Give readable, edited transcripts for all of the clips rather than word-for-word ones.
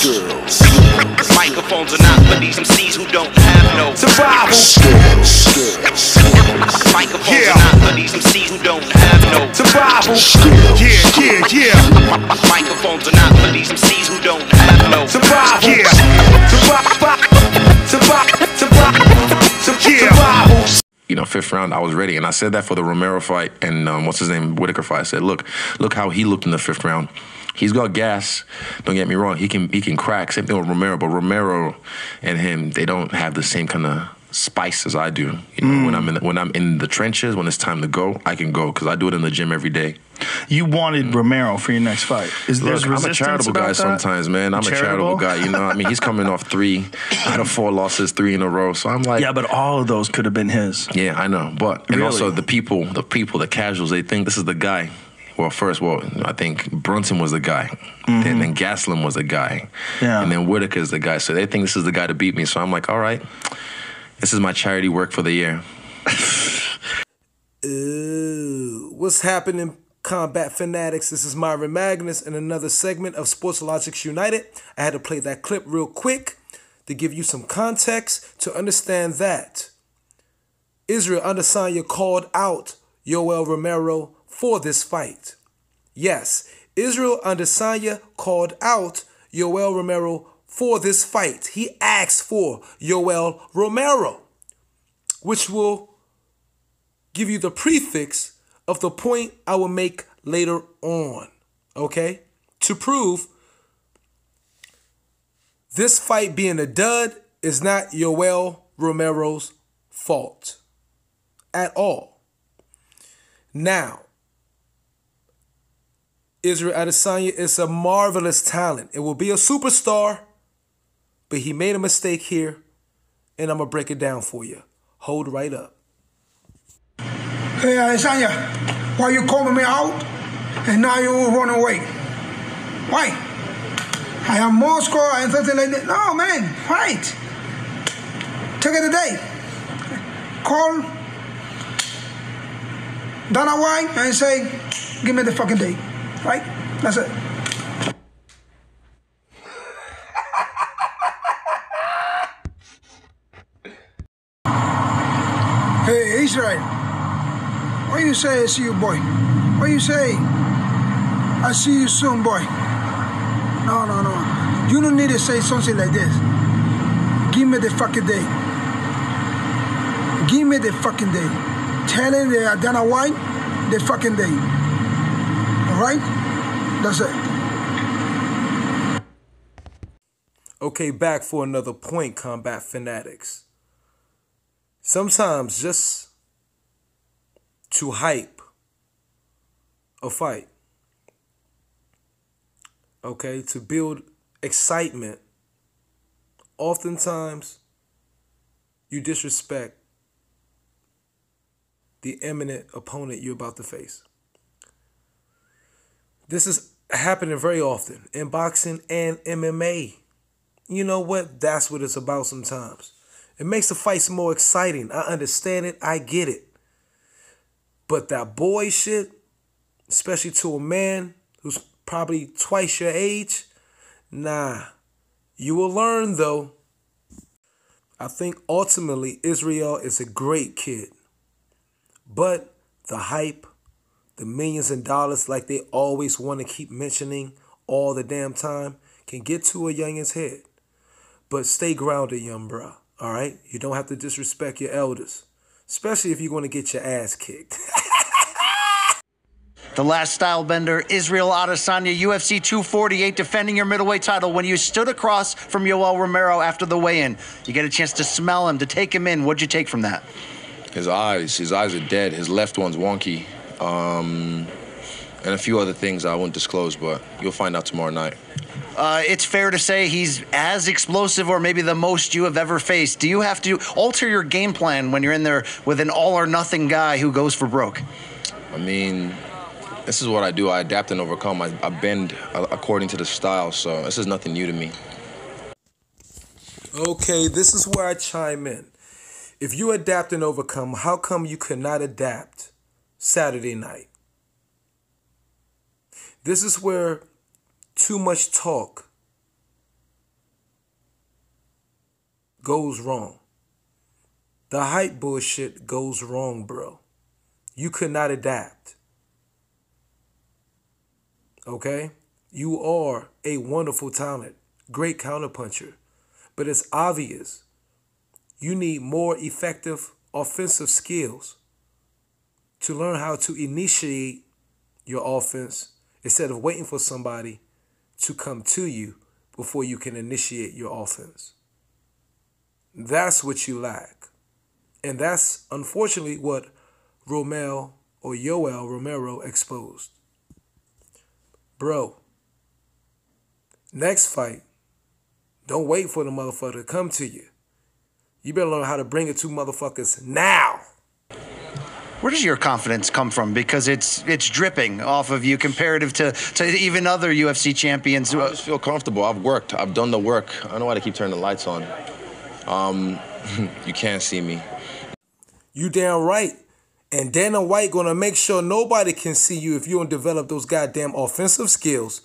Microphones are not for these MCs who don't have no survival. Microphones are not for these MCs who don't have no survival. Microphones are not for these MCs who don't have no survival. You know, 5th round, I was ready, and I said that for the Romero fight and what's his name, Whitaker fight. I said, look how he looked in the 5th round. He's got gas. Don't get me wrong. He can crack. Same thing with Romero, but Romero and him, they don't have the same kind of spice as I do. You know, when I'm in the trenches, when it's time to go, I can go because I do it in the gym every day. You wanted Romero for your next fight. Look, I'm a charitable guy sometimes, man. I'm a charitable guy. You know, I mean, he's coming off 3 out of 4 losses, 3 in a row. So I'm like, yeah, but all of those could have been his. Yeah, I know. But and also the people, the casuals, they think this is the guy. Well, I think Brunson was the guy, and then Gaslam was the guy, and then Whitaker's the guy. So they think this is the guy to beat me. So I'm like, all right, this is my charity work for the year. Ooh, what's happening, Combat Fanatics? This is Myron Magnus in another segment of Sports Logics United. I had to play that clip real quick to give you some context to understand that Israel Andesanya called out Yoel Romero for this fight. Yes, Israel Andesanya called out Yoel Romero for this fight. He asked for Yoel Romero, which will give you the prefix of the point I will make later on, okay? To prove this fight being a dud is not Yoel Romero's fault at all. Now, Israel Adesanya is a marvelous talent. It will be a superstar, but he made a mistake here, and I'm going to break it down for you. Hold right up. Hey, Andesanya, why you calling me out, and now you run away? Why? I am Moscow and something like that. No, man, fight. Take it today. Call Dana White and say, give me the fucking date. Right? That's it. Hey, Israel. Why you say I see you, boy? Why you say I see you soon, boy? No. You don't need to say something like this. Give me the fucking day. Give me the fucking day. Tell him the Dana White the fucking day. All right? That's it. Okay, back for another point, Combat Fanatics. Sometimes just to hype a fight, okay, to build excitement, oftentimes you disrespect the imminent opponent you're about to face. This is happening very often in boxing and MMA. You know what? That's what it's about sometimes. It makes the fights more exciting. I understand it. I get it. But that boy shit, especially to a man who's probably twice your age, nah. You will learn, though. I think ultimately Israel is a great kid. But the hype, the millions of dollars like they always want to keep mentioning all the damn time can get to a youngin's head. But stay grounded, young bruh, all right? You don't have to disrespect your elders, especially if you're going to get your ass kicked. The last style bender, Israel Adesanya, UFC 248, defending your middleweight title. When you stood across from Yoel Romero after the weigh-in, you get a chance to smell him, to take him in. What'd you take from that? His eyes are dead. His left one's wonky. And a few other things I won't disclose, but you'll find out tomorrow night. It's fair to say he's as explosive or maybe the most you have ever faced. Do you have to alter your game plan when you're in there with an all-or-nothing guy who goes for broke? I mean, this is what I do. I adapt and overcome. I bend according to the style, so this is nothing new to me. Okay, this is where I chime in. If you adapt and overcome, how come you could not adapt Saturday night? This is where too much talk goes wrong. The hype bullshit goes wrong, bro. You could not adapt. Okay? You are a wonderful talent, great counterpuncher, but it's obvious you need more effective offensive skills to learn how to initiate your offense instead of waiting for somebody to come to you before you can initiate your offense. That's what you lack. And that's unfortunately what Yoel Romero exposed. Bro, next fight, don't wait for the motherfucker to come to you. You better learn how to bring it to motherfuckers now. Where does your confidence come from? Because it's dripping off of you comparative to even other UFC champions. I just feel comfortable. I've worked. I've done the work. I don't know why they keep turning the lights on. You can't see me. You damn right. And Dana White gonna make sure nobody can see you if you don't develop those goddamn offensive skills.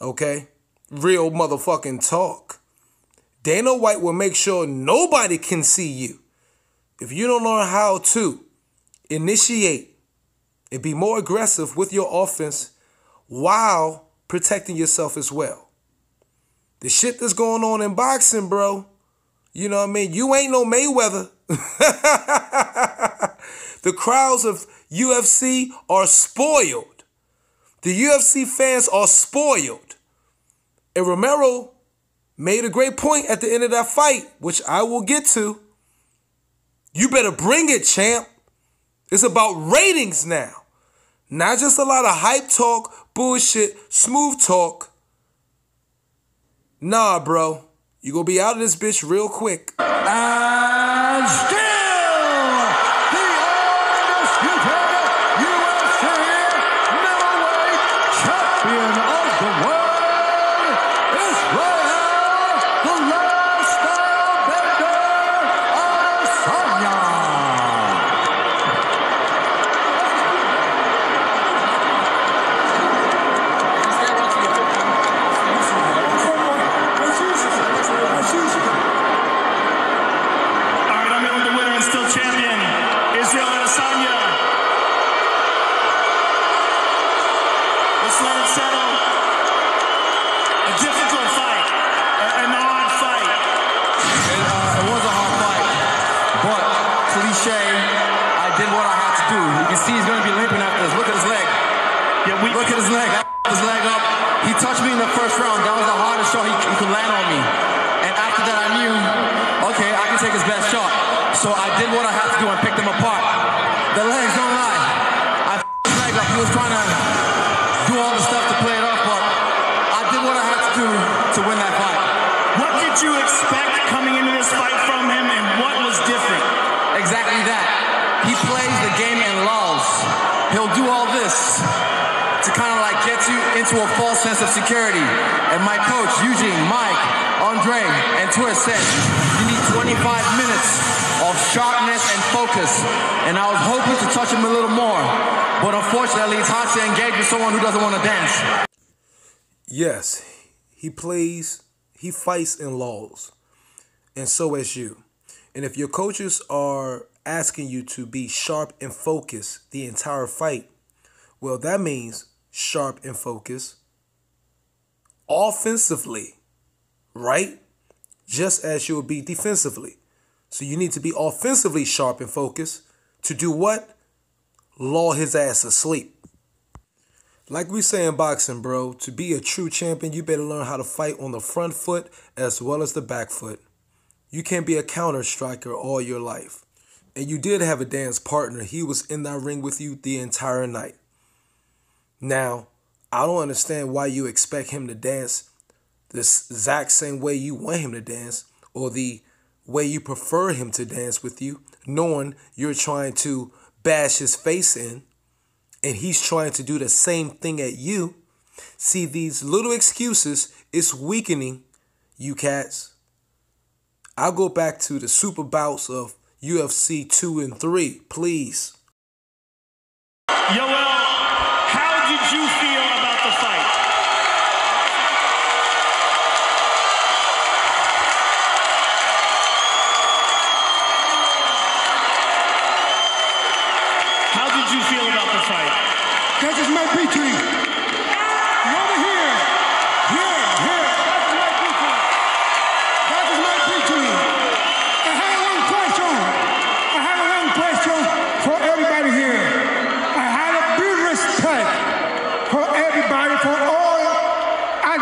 Okay? Real motherfucking talk. Dana White will make sure nobody can see you if you don't learn how to initiate and be more aggressive with your offense while protecting yourself as well. The shit that's going on in boxing, bro, you know what I mean? You ain't no Mayweather. The crowds of UFC are spoiled. The UFC fans are spoiled. And Romero made a great point at the end of that fight, which I will get to. You better bring it, champ. It's about ratings now. Not just a lot of hype talk, bullshit, smooth talk. Nah, bro. You gonna be out of this bitch real quick. And still, the undisputed UFC middleweight champion of the world, Israel, the lifestyle bender, Adesanya. Look at his leg. I his leg up. He touched me in the first round. That was the hardest shot he could land on me. And after that, I knew, okay, I can take his best shot. So I did what I had to do and picked him apart. The legs don't lie. I his leg up. He was trying to do all the stuff to play it off, but I did what I had to do to win that fight. What did you expect coming into this fight from him, and what was different? Exactly that. He plays the game in lulls. He'll do all this to kind of like get you into a false sense of security. And my coach, Eugene, Mike, Andre, and Twist said, you need 25 minutes of sharpness and focus. And I was hoping to touch him a little more. But unfortunately, it's hard to engage with someone who doesn't want to dance. Yes, he fights in lulls. And so is you. And if your coaches are asking you to be sharp and focused the entire fight, well, that means sharp and focused offensively, right? Just as you'll be defensively. So you need to be offensively sharp and focused to do what? Lull his ass asleep. Like we say in boxing, bro, to be a true champion, you better learn how to fight on the front foot as well as the back foot. You can't be a counter striker all your life. And you did have a dance partner. He was in that ring with you the entire night. Now, I don't understand why you expect him to dance this exact same way you want him to dance or the way you prefer him to dance with you, knowing you're trying to bash his face in and he's trying to do the same thing at you. See, these little excuses is weakening you cats. I'll go back to the super bouts of UFC 2 and 3, please. Yoel, how did you feel about the fight?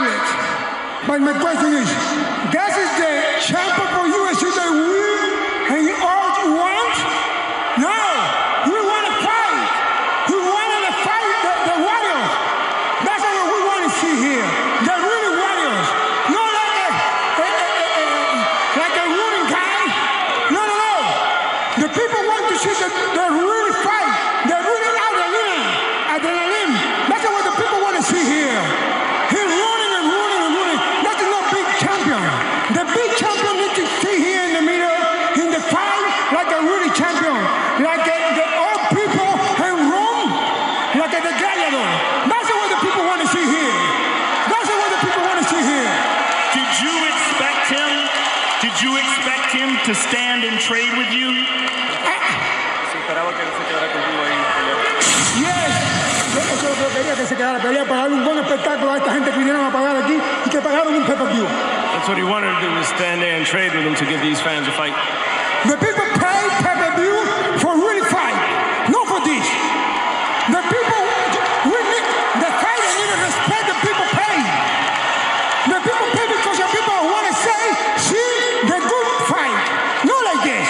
tablet. But my question is, this is the champion for UFC that we and you all want? No, we want to fight. We want to fight the warriors. That's what we want to see here. The really warriors. Not like a ruling guy. No, no, no. The people want to see the really fight. The really adrenaline. That's what the people want to see here. He's running and running and running. That's not big champion. The big champion needs to stay here in the middle, in the fight, like a really champion. Like the old people in Rome, like the gladiator. That's what the people want to see here. That's what the people want to see here. Did you expect him? Did you expect him to stand and trade with you? Yes. Yo quería que se quedara a pelear, pagarle un buen espectáculo a esta gente que vinieron a pagar aquí y que pagaron un pay-per-view. That's what he wanted to do, was stand there and trade with him to give these fans a fight. The people pay pay-per-view for really fight, not for this. The people, we need, the fighter need to respect the people pay. The people pay because the people want to say, see, the good fight. Not like this.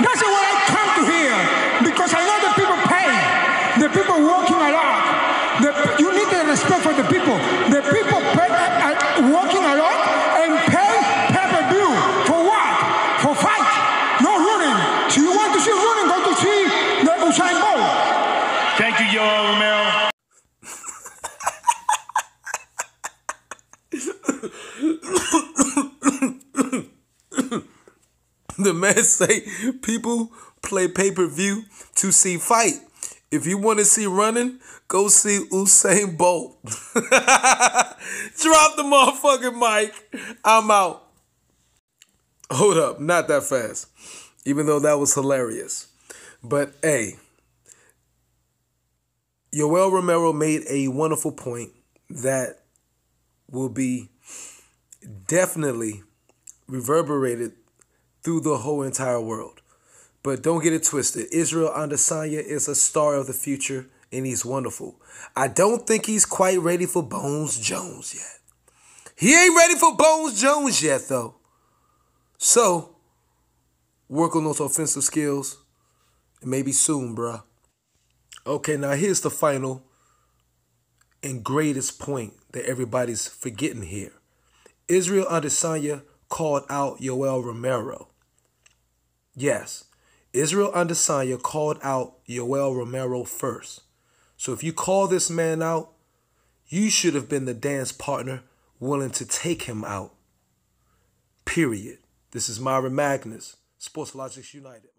That's what I come to hear, because I know the people pay. The people working a lot. You need the respect for the people. The people pay, working a lot and pay pay-per-view. For what? For fight. No running. So you want to see running, go to see the Usain Bolt. Thank you, Yoel Romero. The man say people play pay-per-view to see fight. If you want to see running, go see Usain Bolt. Drop the motherfucking mic. I'm out. Hold up, not that fast. Even though that was hilarious. But hey, Yoel Romero made a wonderful point that will be definitely reverberated through the whole entire world. But don't get it twisted. Israel Andesanya is a star of the future, and he's wonderful. I don't think he's quite ready for Bones Jones yet. He ain't ready for Bones Jones yet, though. So, work on those offensive skills, and maybe soon, bruh. Okay, now here's the final and greatest point that everybody's forgetting here. Israel Andesanya called out Yoel Romero. Yes, Israel Andesanya called out Yoel Romero first. So if you call this man out, you should have been the dance partner willing to take him out. Period. This is Myra Magnus, Sports Logics United.